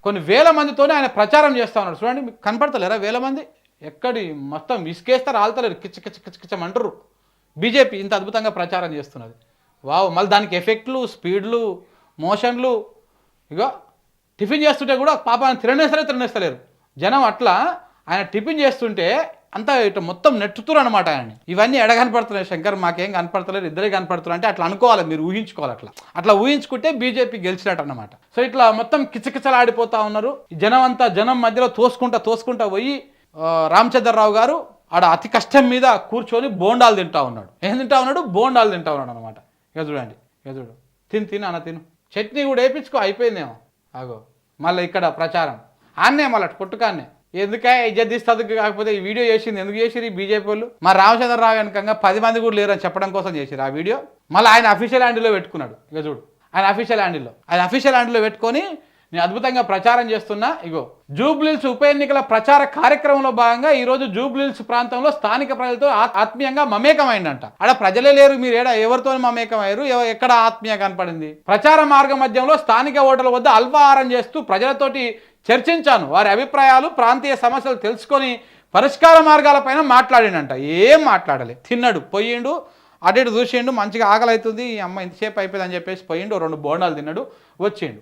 కొన్ని వేల మందితోనే ఆయన ప్రచారం చేస్తూ ఉన్నాడు. చూడండి, మీకు కనపడతలేరా వేల మంది? ఎక్కడి మొత్తం ఇసుకేస్తారు, ఆల్తలేరు, కిచ్చమంటారు. బీజేపీ ఇంత అద్భుతంగా ప్రచారం చేస్తున్నది. వావ్! మళ్ళీ దానికి ఎఫెక్ట్లు, స్పీడ్లు, మోషన్లు. ఇగో టిఫిన్ చేస్తుంటే కూడా పాప తిరనేస్తలేరు జనం. అట్లా ఆయన టిఫిన్ చేస్తుంటే అంతా ఇట్లా మొత్తం నెట్టుతురు అనమాట ఆయన్ని. ఇవన్నీ ఎడ కనపడుతున్నాయి శంకర్, మాకేం కనపడతలేరు, ఇద్దరే కనపడుతున్నారు అంటే అట్లా అనుకోవాలి, మీరు ఊహించుకోవాలి. అట్లా ఊహించుకుంటే బీజేపీ గెలిచినట్టు అనమాట. సో ఇట్లా మొత్తం కిచకిచలాడిపోతా ఉన్నారు. జనం అంతా జనం మధ్యలో తోసుకుంటా పోయి రామచంద్రరావు గారు ఆడ అతి కష్టం మీద కూర్చొని బోండాలు తింటా ఉన్నాడు. ఏం తింటా ఉన్నాడు? బోండాలు తింటా ఉన్నాడు అనమాట. ఇక చూడండి, ఇక చూడు, తిను అన్న తిను. చట్నీ కూడా వేయించుకో, అయిపోయిందేమో. ఆగో మళ్ళీ ఇక్కడ ప్రచారం ఆన్నే, మళ్ళీ కొట్టుకాన్నే. ఎందుకే ఇజ్జత్ తీస్తుంది, కాకపోతే ఈ వీడియో చేసింది ఎందుకు చేసిరు ఈ బీజేపీ వాళ్ళు? మా రామచంద్రరావు వెనకంగా 10 మంది కూడా లేరని చెప్పడం కోసం చేసిరు ఆ వీడియో. మళ్ళీ ఆయన అఫీషియల్ హ్యాండిల్లో పెట్టుకున్నాడు. ఇక చూడు, ఆయన అఫీషియల్ హ్యాండిల్లో పెట్టుకొని నేను అద్భుతంగా ప్రచారం చేస్తున్నా. ఇగో జూబ్లీహిల్స్ ఉప ఎన్నికల ప్రచార కార్యక్రమంలో భాగంగా ఈరోజు జూబ్లీహిల్స్ ప్రాంతంలో స్థానిక ప్రజలతో ఆత్మీయంగా మమేకమైందంట. ఆడ ప్రజలే లేరు, మీరు ఎవరితో మమేకమయ్యారు? ఎక్కడ ఆత్మీయ కనపడింది? ప్రచార మార్గ మధ్యంలో స్థానిక ఓటర్ల వద్ద అల్పాహారం చేస్తూ ప్రజలతోటి చర్చించాను. వారి అభిప్రాయాలు, ప్రాంతీయ సమస్యలు తెలుసుకొని పరిష్కార మార్గాలపైన మాట్లాడిండంట. ఏం మాట్లాడలే, తిన్నాడు, పోయిండు, అటు ఇటు చూసిండు, మంచిగా ఆకలి అవుతుంది, ఈ అమ్మ ఇంతసేపు అయిపోయిందని చెప్పేసి పోయిండు, 2 బోండాలు తిన్నాడు, వచ్చిండు.